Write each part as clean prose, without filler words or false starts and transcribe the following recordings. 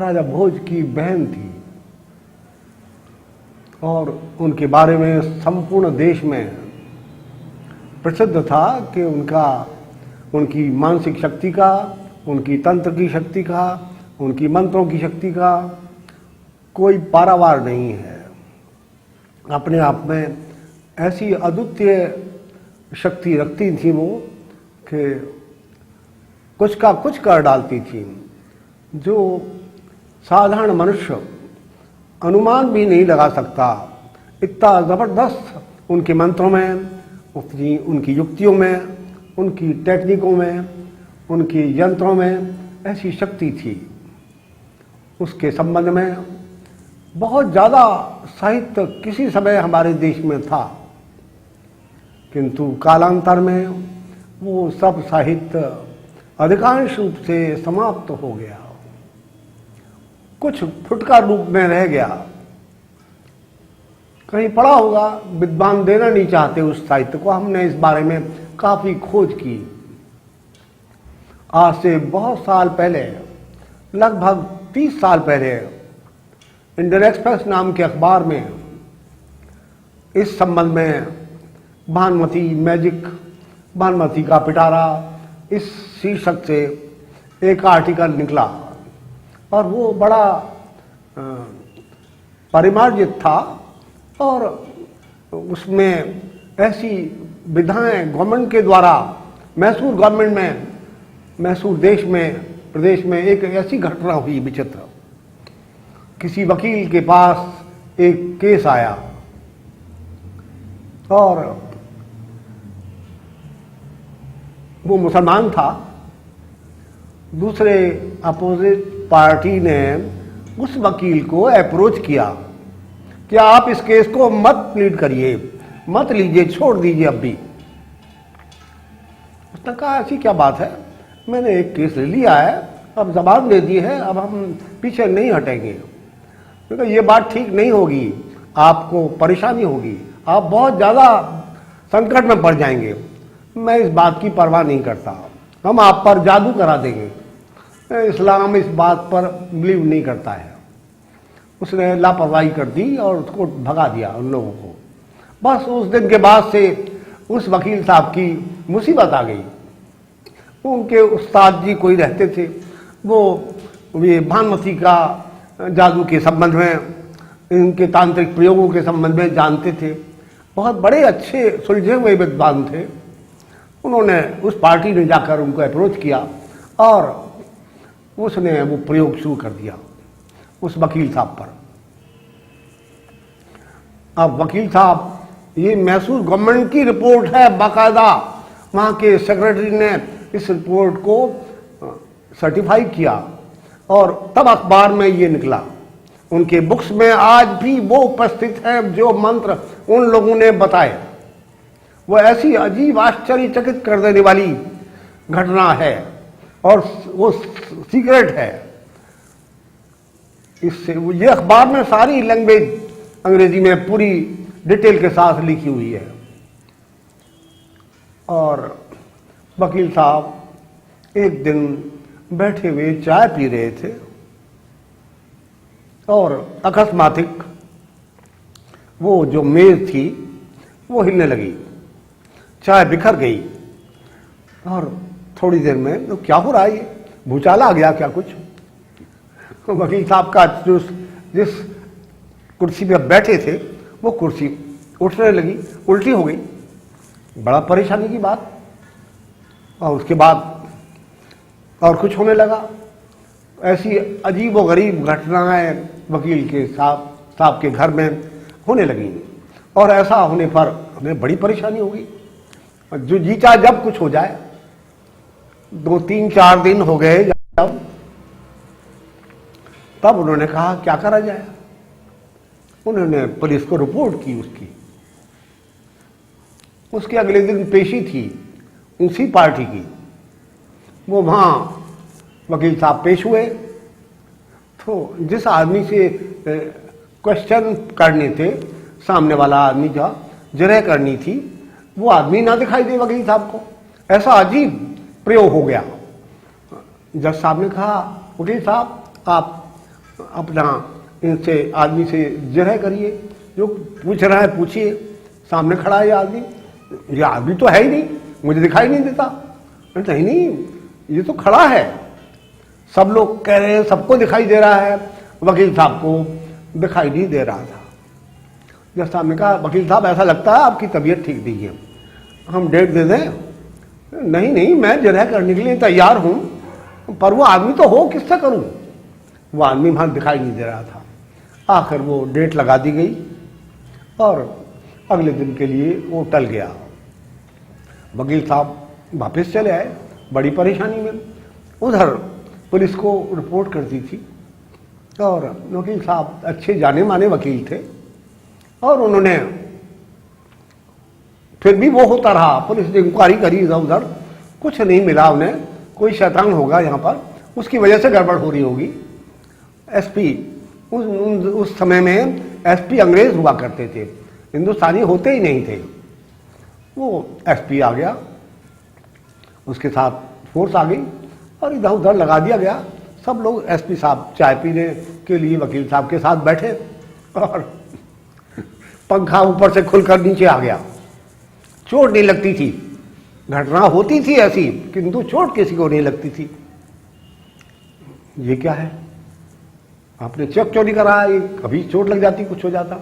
महाराजा भोज की बहन थी और उनके बारे में संपूर्ण देश में प्रसिद्ध था कि उनकी मानसिक शक्ति का, उनकी तंत्र की शक्ति का, उनकी मंत्रों की शक्ति का कोई पारावार नहीं है। अपने आप में ऐसी अद्वितीय शक्ति रखती थी वो कि कुछ का कुछ कर डालती थी, जो साधारण मनुष्य अनुमान भी नहीं लगा सकता। इतना ज़बरदस्त उनके मंत्रों में, उनकी युक्तियों में, उनकी टेक्निकों में, उनकी यंत्रों में ऐसी शक्ति थी। उसके संबंध में बहुत ज़्यादा साहित्य किसी समय हमारे देश में था, किंतु कालांतर में वो सब साहित्य अधिकांश रूप से समाप्त हो गया, कुछ फुटका रूप में रह गया। कहीं पढ़ा होगा, विद्वान देना नहीं चाहते उस साहित्य को। हमने इस बारे में काफ़ी खोज की। आज से बहुत साल पहले, लगभग 30 साल पहले, इंडियन एक्सप्रेस नाम के अखबार में इस संबंध में भानुमति मैजिक, भानुमति का पिटारा, इस शीर्षक से एक आर्टिकल निकला और वो बड़ा परिमार्जित था और उसमें ऐसी विधाएं गवर्नमेंट के द्वारा, मैसूर गवर्नमेंट में, मैसूर देश में, प्रदेश में एक ऐसी घटना हुई विचित्र। किसी वकील के पास एक केस आया और वो मुसलमान था। दूसरे अपोजिट पार्टी ने उस वकील को अप्रोच किया कि आप इस केस को मत प्लीड करिए, मत लीजिए, छोड़ दीजिए अब भी। उसने कहा ऐसी क्या बात है, मैंने एक केस ले लिया है, अब जबान दे दी है, अब हम पीछे नहीं हटेंगे। क्योंकि ये बात ठीक नहीं होगी, आपको परेशानी होगी, आप बहुत ज़्यादा संकट में पड़ जाएंगे। मैं इस बात की परवाह नहीं करता, हम आप पर जादू करा देंगे। इस्लाम इस बात पर बिलीव नहीं करता है। उसने लापरवाही कर दी और उसको भगा दिया उन लोगों को। बस उस दिन के बाद से उस वकील साहब की मुसीबत आ गई। उनके उस्ताद जी कोई रहते थे, वो ये भानुमति का जादू के संबंध में, इनके तांत्रिक प्रयोगों के संबंध में जानते थे। बहुत बड़े अच्छे सुलझे हुए विद्वान थे। उन्होंने, उस पार्टी ने जाकर उनको अप्रोच किया और उसने वो प्रयोग शुरू कर दिया उस वकील साहब पर। अब वकील साहब, ये मैसूर गवर्नमेंट की रिपोर्ट है बाकायदा, वहाँ के सेक्रेटरी ने इस रिपोर्ट को सर्टिफाई किया और तब अखबार में ये निकला। उनके बुक्स में आज भी वो उपस्थित है जो मंत्र उन लोगों ने बताए। वो ऐसी अजीब आश्चर्यचकित कर देने वाली घटना है और वो सीक्रेट है। इससे ये अखबार में सारी लैंग्वेज अंग्रेजी में पूरी डिटेल के साथ लिखी हुई है। और वकील साहब एक दिन बैठे हुए चाय पी रहे थे और अकस्मातिक वो जो मेज थी वो हिलने लगी, चाय बिखर गई और थोड़ी देर में तो क्या हो रहा है, ये भूचाल आ गया क्या कुछ। वकील साहब का जिस कुर्सी पे बैठे थे वो कुर्सी उठने लगी, उल्टी हो गई। बड़ा परेशानी की बात। और उसके बाद और कुछ होने लगा। ऐसी अजीब व गरीब घटनाएं वकील के साहब के घर में होने लगी और ऐसा होने पर हमें बड़ी परेशानी हो गई। जो जी चाहे जब कुछ हो जाए। 2-3-4 दिन हो गए जब, तब उन्होंने कहा क्या करा जाए। उन्होंने पुलिस को रिपोर्ट की उसके अगले दिन पेशी थी उसी पार्टी की। वो वहाँ वकील साहब पेश हुए तो जिस आदमी से क्वेश्चन करने थे, सामने वाला आदमी जो जरह करनी थी, वो आदमी ना दिखाई दे वकील साहब को। ऐसा अजीब प्रयोग हो गया। जज साहब ने कहा वकील साहब आप अपना इनसे आदमी से जिरह करिए, जो पूछ रहा है पूछिए, सामने खड़ा है ये आदमी तो है ही नहीं, मुझे दिखाई नहीं देता। नहीं, ये तो खड़ा है, सब लोग कह रहे हैं सबको दिखाई दे रहा है, वकील साहब को दिखाई नहीं दे रहा था। जब साहब ने कहा वकील साहब ऐसा लगता है आपकी तबीयत ठीक नहीं है, हम डेट दे दें? नहीं, मैं जिरह करने के लिए तैयार हूं, पर वो आदमी तो हो किससे करूं? वो आदमी वहां दिखाई नहीं दे रहा था। आखिर वो डेट लगा दी गई और अगले दिन के लिए वो टल गया। वकील साहब वापस चले आए बड़ी परेशानी में। उधर पुलिस को रिपोर्ट कर दी थी और वकील साहब अच्छे जाने माने वकील थे और उन्होंने फिर भी वो होता रहा, पुलिस ने इंक्वायरी करी इधर उधर, कुछ नहीं मिला उन्हें, कोई शैतान होगा यहाँ पर, उसकी वजह से गड़बड़ हो रही होगी। एसपी उस समय में एसपी अंग्रेज हुआ करते थे, हिंदुस्तानी होते ही नहीं थे। वो एसपी आ गया, उसके साथ फोर्स आ गई और इधर उधर लगा दिया गया। सब लोग एसपी साहब चाय पीने के लिए वकील साहब के साथ बैठे और पंखा ऊपर से खुलकर नीचे आ गया। चोट नहीं लगती थी, घटना होती थी ऐसी, किंतु चोट किसी को नहीं लगती थी। ये क्या है? आपने चेक चोरी करा, ये कभी चोट लग जाती, कुछ हो जाता।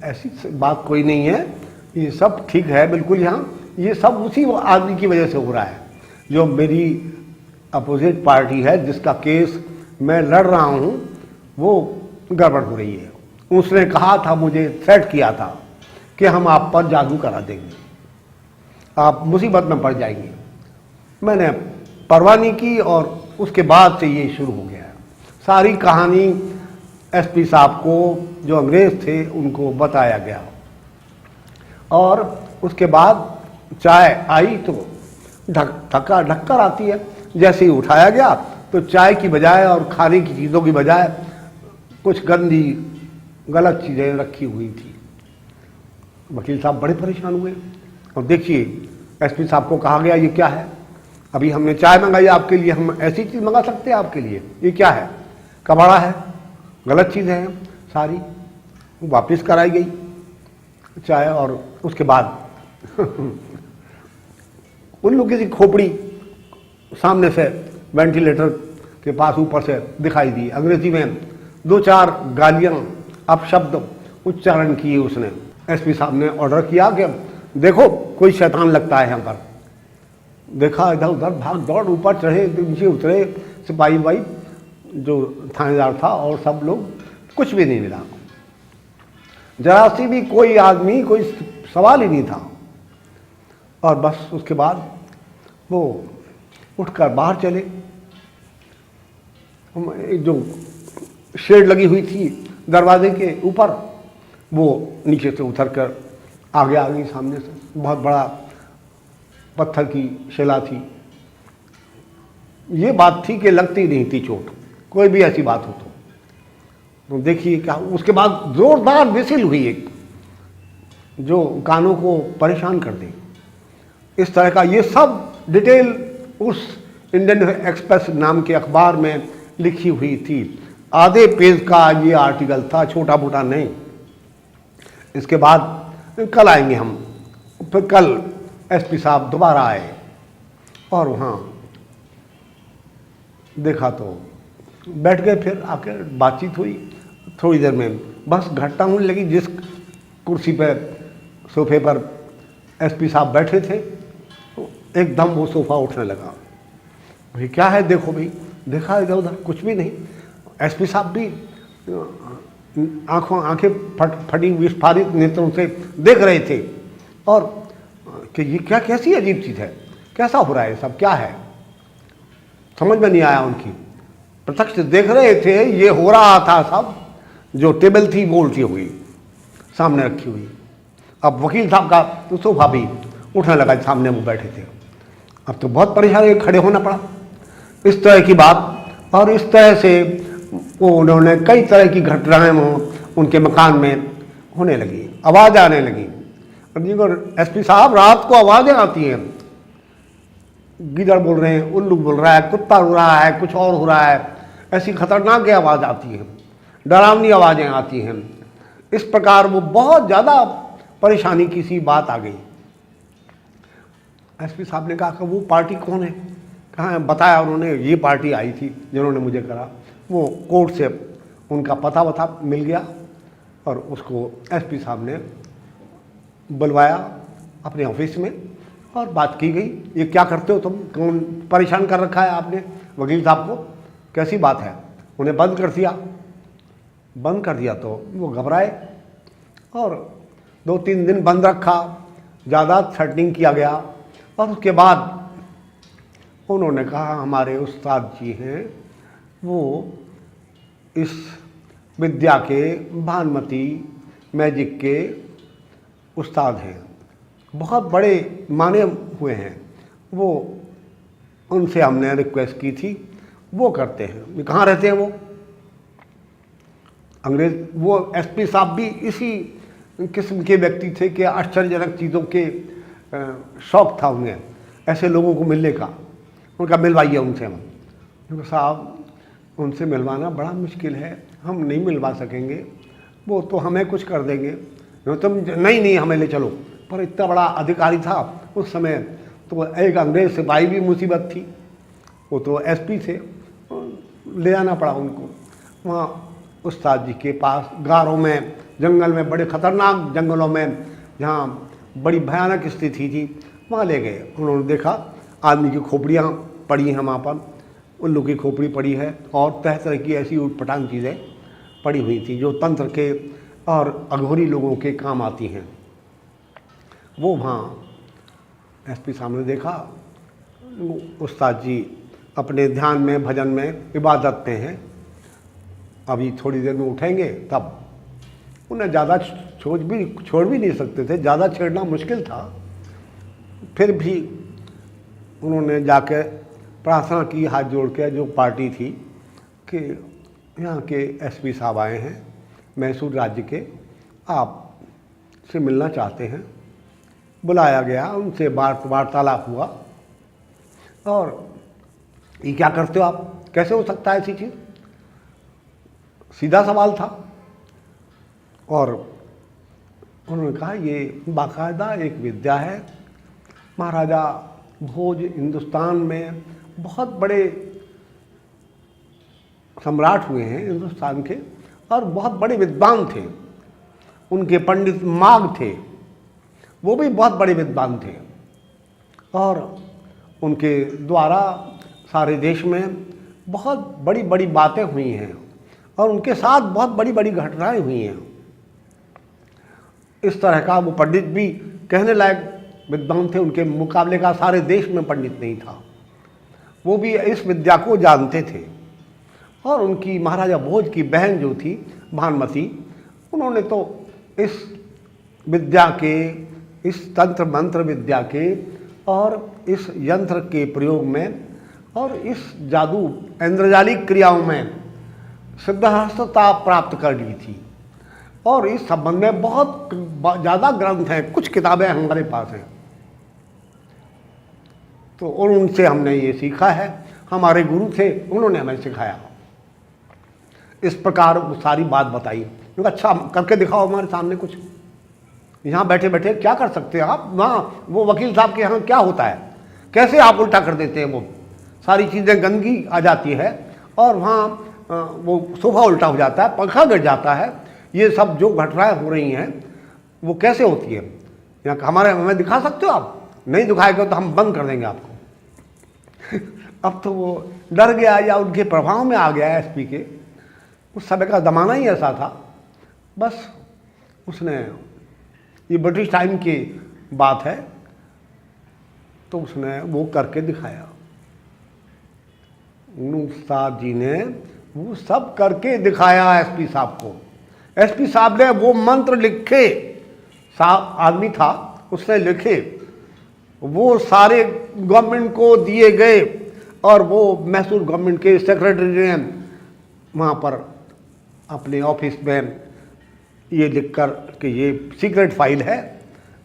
ऐसी बात कोई नहीं है, ये सब ठीक है बिल्कुल। यहाँ ये सब उसी आदमी की वजह से हो रहा है जो मेरी अपोजिट पार्टी है, जिसका केस मैं लड़ रहा हूँ, वो गड़बड़ हो रही है। उसने कहा था, मुझे थ्रेट किया था कि हम आप पर जादू करा देंगे, आप मुसीबत में पड़ जाएंगे। मैंने परवाह नहीं की और उसके बाद से ये शुरू हो गया है। सारी कहानी एसपी साहब को, जो अंग्रेज थे, उनको बताया गया और उसके बाद चाय आई तो ढक्कर आती है। जैसे ही उठाया गया तो चाय की बजाय और खाने की चीज़ों की बजाय कुछ गंदी गलत चीज़ें रखी हुई थी। वकील साहब बड़े परेशान हुए और देखिए एसपी साहब को कहा गया, ये क्या है? अभी हमने चाय मंगाई आपके लिए, हम ऐसी चीज़ मंगा सकते हैं आपके लिए? ये क्या है? कबाड़ा है, गलत चीज़ें हैं सारी। वापस कराई गई चाय और उसके बाद उन लोगों की खोपड़ी सामने से वेंटिलेटर के पास ऊपर से दिखाई दी। अंग्रेजी में 2-4 गालियां अपशब्द उच्चारण किए उसने। एसपी साहब ने ऑर्डर किया कि देखो कोई शैतान लगता है यहाँ पर। देखा, इधर उधर भाग दौड़, ऊपर चढ़े नीचे उतरे, सिपाही भाई जो थानेदार था और सब लोग, कुछ भी नहीं मिला। जरा सी भी कोई आदमी, कोई सवाल ही नहीं था। और बस उसके बाद वो उठकर बाहर चले। जो शेड लगी हुई थी दरवाजे के ऊपर, वो नीचे से उतरकर आगे आ गई सामने से। बहुत बड़ा पत्थर की शिला थी। ये बात थी कि लगती नहीं थी चोट, कोई भी ऐसी बात हो तो देखिए क्या। उसके बाद जोरदार विसिल हुई एक, जो कानों को परेशान कर दी। इस तरह का ये सब डिटेल उस इंडियन एक्सप्रेस नाम के अखबार में लिखी हुई थी। आधे पेज का ये आर्टिकल था, छोटा मोटा नहीं। इसके बाद कल आएंगे हम, फिर कल एसपी साहब दोबारा आए और वहाँ देखा तो बैठ गए। फिर आकर बातचीत हुई थोड़ी देर में, बस घटना होने लगी। जिस कुर्सी पर, सोफे पर एसपी साहब बैठे थे, तो एकदम वो सोफा उठने लगा। भाई क्या है? देखो भाई, देखा इधर उधर, कुछ भी नहीं। एसपी साहब भी आंखें फटी विस्फारित नेत्रों से देख रहे थे और कि ये क्या, कैसी अजीब चीज़ है, कैसा हो रहा है सब, क्या है? समझ में नहीं आया उनकी। प्रत्यक्ष देख रहे थे, ये हो रहा था सब। जो टेबल थी वो उल्टी हुई, सामने रखी हुई। अब वकील साहब का तो सोफा भी उठने लगा, सामने वो बैठे थे। अब तो बहुत परेशानी, खड़े होना पड़ा। इस तरह की बात, और इस तरह से उन्होंने कई तरह की घटनाएं उनके मकान में होने लगी, आवाज़ आने लगी। एसपी साहब, रात को आवाज़ें आती हैं, गीदड़ बोल रहे हैं, उल्लू बोल रहा है, कुत्ता रो रहा है, कुछ और हो रहा है, ऐसी खतरनाक आवाज़ आती है, डरावनी आवाज़ें आती हैं। इस प्रकार वो बहुत ज़्यादा परेशानी की सी बात आ गई। एसपी साहब ने कहा कि वो पार्टी कौन है? कहाँ है? बताया उन्होंने, ये पार्टी आई थी जिन्होंने मुझे करा। वो कोर्ट से उनका पता वता मिल गया और उसको एसपी साहब ने बुलवाया अपने ऑफिस में और बात की गई। ये क्या करते हो तुम? कौन परेशान कर रखा है आपने वकील साहब को? कैसी बात है? उन्हें बंद कर दिया। बंद कर दिया तो वो घबराए और 2-3 दिन बंद रखा, ज़्यादा थ्रेटनिंग किया गया और उसके बाद उन्होंने कहा हमारे उस्ताद जी हैं, वो इस विद्या के, भानुमति मैजिक के उस्ताद हैं, बहुत बड़े माने हुए हैं। वो उनसे हमने रिक्वेस्ट की थी, वो करते हैं। कहाँ रहते हैं वो? अंग्रेज। वो एसपी साहब भी इसी किस्म के व्यक्ति थे कि आश्चर्यजनक चीज़ों के शौक था उन्हें, ऐसे लोगों को मिलने का। उनका मिलवाइए उनसे। हम क्योंकि साहब उनसे मिलवाना बड़ा मुश्किल है, हम नहीं मिलवा सकेंगे, वो तो हमें कुछ कर देंगे। तुम नहीं हमें ले चलो। पर इतना बड़ा अधिकारी था उस समय, तो एक अंग्रेज सिपाही भी मुसीबत थी, वो तो एसपी थे, ले आना पड़ा उनको वहाँ उस्ताद जी के पास। गारों में, जंगल में, बड़े ख़तरनाक जंगलों में, जहाँ बड़ी भयानक स्थिति थी, वहाँ ले गए। उन्होंने देखा आदमी की खोपड़ियाँ पड़ी हैं वहाँ पर, उल्लू की खोपड़ी पड़ी है और तरह तरह की ऐसी उटपटांग चीज़ें पड़ी हुई थी जो तंत्र के और अघोरी लोगों के काम आती हैं। वो वहाँ एसपी साहब ने देखा, उस्ताद जी अपने ध्यान में, भजन में, इबादत में हैं, अभी थोड़ी देर में उठेंगे। तब उन्हें ज़्यादा छोड़ भी नहीं सकते थे, ज़्यादा छेड़ना मुश्किल था। फिर भी उन्होंने जाके प्रार्थना की हाथ जोड़ के, जो पार्टी थी, कि यहाँ के एसपी साहब आए हैं मैसूर राज्य के, आप से मिलना चाहते हैं। बुलाया गया, उनसे वार्तालाप हुआ। और ये क्या करते हो आप? कैसे हो सकता है ऐसी चीज़? सीधा सवाल था। और उन्होंने कहा ये बाकायदा एक विद्या है। महाराजा भोज हिंदुस्तान में बहुत बड़े सम्राट हुए हैं हिंदुस्तान के, और बहुत बड़े विद्वान थे। उनके पंडित माघ थे, वो भी बहुत बड़े विद्वान थे, और उनके द्वारा सारे देश में बहुत बड़ी बड़ी बातें हुई हैं और उनके साथ बहुत बड़ी बड़ी घटनाएं हुई हैं। इस तरह का वो पंडित भी कहने लायक विद्वान थे, उनके मुकाबले का सारे देश में पंडित नहीं था। वो भी इस विद्या को जानते थे। और उनकी महाराजा भोज की बहन जो थी भानुमति, उन्होंने तो इस विद्या के, इस तंत्र मंत्र विद्या के और इस यंत्र के प्रयोग में और इस जादू इंद्रजालिक क्रियाओं में सिद्धहस्तता प्राप्त कर ली थी। और इस संबंध में बहुत ज़्यादा ग्रंथ हैं, कुछ किताबें हमारे पास हैं। तो उनसे हमने ये सीखा है, हमारे गुरु थे, उन्होंने हमें सिखाया। इस प्रकार वो सारी बात बताई। अच्छा करके दिखाओ हमारे सामने कुछ। यहाँ बैठे बैठे क्या कर सकते हैं आप? वहाँ वो वकील साहब के यहाँ क्या होता है, कैसे आप उल्टा कर देते हैं? वो सारी चीज़ें, गंदगी आ जाती है और वहाँ वो सोफा उल्टा हो जाता है, पंखा गिर जाता है। ये सब जो घटनाएं हो रही हैं वो कैसे होती है? यहाँ हमारे हमें दिखा सकते हो आप? नहीं दिखाएगा तो हम बंद कर देंगे आपको। अब तो वो डर गया या उनके प्रभाव में आ गया एसपी के। उस समय का ज़माना ही ऐसा था। बस उसने, ये ब्रिटिश टाइम की बात है, तो उसने वो करके दिखाया। उस्ताद जी ने वो सब करके दिखाया एसपी साहब को। एसपी साहब ने वो मंत्र लिखे, साहब आदमी था, उसने लिखे, वो सारे गवर्नमेंट को दिए गए और वो मैसूर गवर्नमेंट के सेक्रेटरी ने वहाँ पर अपने ऑफिस में ये लिखकर कि ये सीक्रेट फाइल है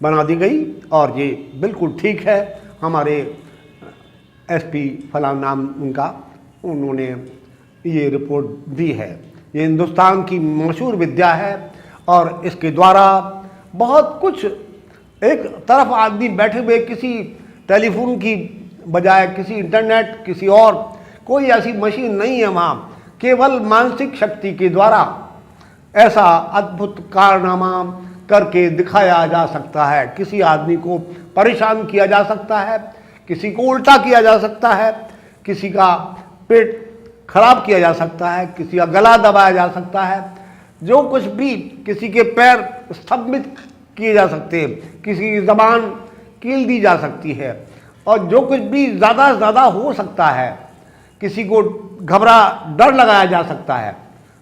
बना दी गई और ये बिल्कुल ठीक है। हमारे एसपी फलां नाम उनका, उन्होंने ये रिपोर्ट दी है। ये हिंदुस्तान की मशहूर विद्या है और इसके द्वारा बहुत कुछ, एक तरफ आदमी बैठे हुए किसी टेलीफोन की बजाय किसी इंटरनेट, किसी और कोई ऐसी मशीन नहीं है वहाँ, केवल मानसिक शक्ति के द्वारा ऐसा अद्भुत कारनामा करके दिखाया जा सकता है। किसी आदमी को परेशान किया जा सकता है, किसी को उल्टा किया जा सकता है, किसी का पेट खराब किया जा सकता है, किसी का गला दबाया जा सकता है, जो कुछ भी, किसी के पैर स्तंभित किए जा सकते हैं, किसी की ज़बान कील दी जा सकती है, और जो कुछ भी ज़्यादा से ज़्यादा हो सकता है, किसी को डर लगाया जा सकता है,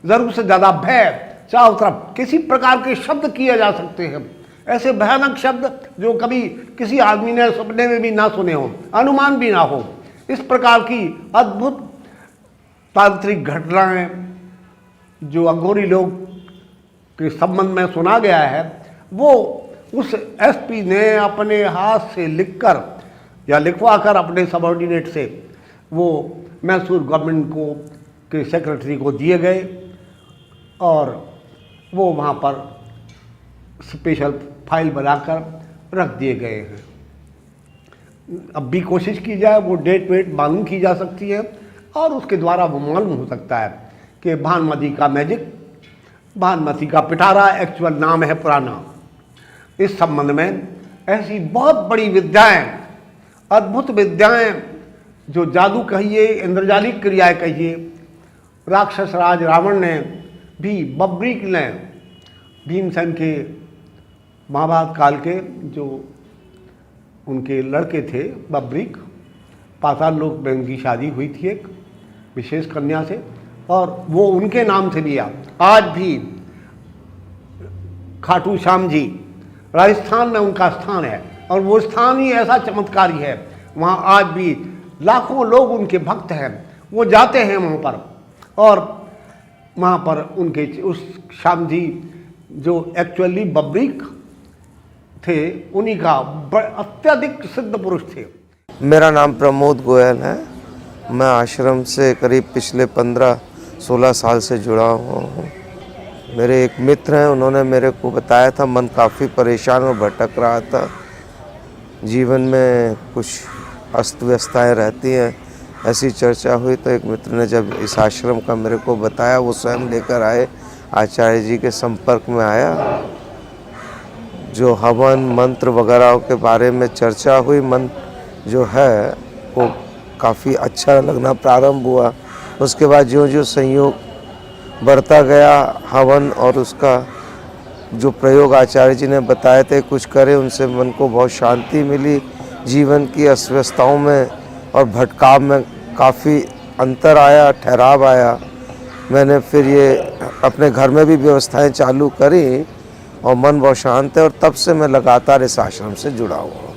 ज़रूरत से ज़्यादा भय, चारों तरफ किसी प्रकार के शब्द किए जा सकते हैं, ऐसे भयानक शब्द जो कभी किसी आदमी ने सपने में भी ना सुने हो, अनुमान भी ना हो। इस प्रकार की अद्भुत तांत्रिक घटनाएं जो अघोरी लोग के संबंध में सुना गया है, वो उस एसपी ने अपने हाथ से लिखकर या लिखवा कर अपने सबऑर्डिनेट से वो मैसूर गवर्नमेंट को के सेक्रेटरी को दिए गए और वो वहाँ पर स्पेशल फाइल बनाकर रख दिए गए हैं। अब भी कोशिश की जाए, वो डेट वेट मालूम की जा सकती है और उसके द्वारा वो मालूम हो सकता है कि भानुमति का मैजिक, भानुमति का पिटारा एक्चुअल नाम है पुराना। इस संबंध में ऐसी बहुत बड़ी विद्याएं, अद्भुत विद्याएं, जो जादू कहिए, इंद्रजालिक क्रियाएं कहिए, राक्षस राज रावण ने भी, बब्रीक ने, भीमसेन के महाभारत काल के जो उनके लड़के थे बब्रीक, पाताल लोक में उनकी शादी हुई थी एक विशेष कन्या से और वो उनके नाम से लिया। आज भी खाटू श्याम जी राजस्थान में उनका स्थान है और वो स्थान ही ऐसा चमत्कारी है, वहाँ आज भी लाखों लोग उनके भक्त हैं, वो जाते हैं वहाँ पर और वहाँ पर उनके उस श्याम जी जो एक्चुअली बब्रीक थे, उन्हीं का अत्यधिक सिद्ध पुरुष थे। मेरा नाम प्रमोद गोयल है। मैं आश्रम से करीब पिछले 15-16 साल से जुड़ा हुआ हूँ। मेरे एक मित्र हैं, उन्होंने मेरे को बताया था, मन काफ़ी परेशान और भटक रहा था, जीवन में कुछ अस्त व्यस्तताएँ रहती हैं। ऐसी चर्चा हुई तो एक मित्र ने जब इस आश्रम का मेरे को बताया, वो स्वयं लेकर आए, आचार्य जी के संपर्क में आया, जो हवन मंत्र वगैरह के बारे में चर्चा हुई, मन जो है वो काफ़ी अच्छा लगना प्रारंभ हुआ। उसके बाद जो संयोग बढ़ता गया, हवन और उसका जो प्रयोग आचार्य जी ने बताए थे कुछ करे, उनसे मन को बहुत शांति मिली, जीवन की अस्वस्थताओं में और भटकाव में काफ़ी अंतर आया, ठहराव आया। मैंने फिर ये अपने घर में भी व्यवस्थाएं चालू करी और मन बहुत शांत है और तब से मैं लगातार इस आश्रम से जुड़ा हुआ हूँ।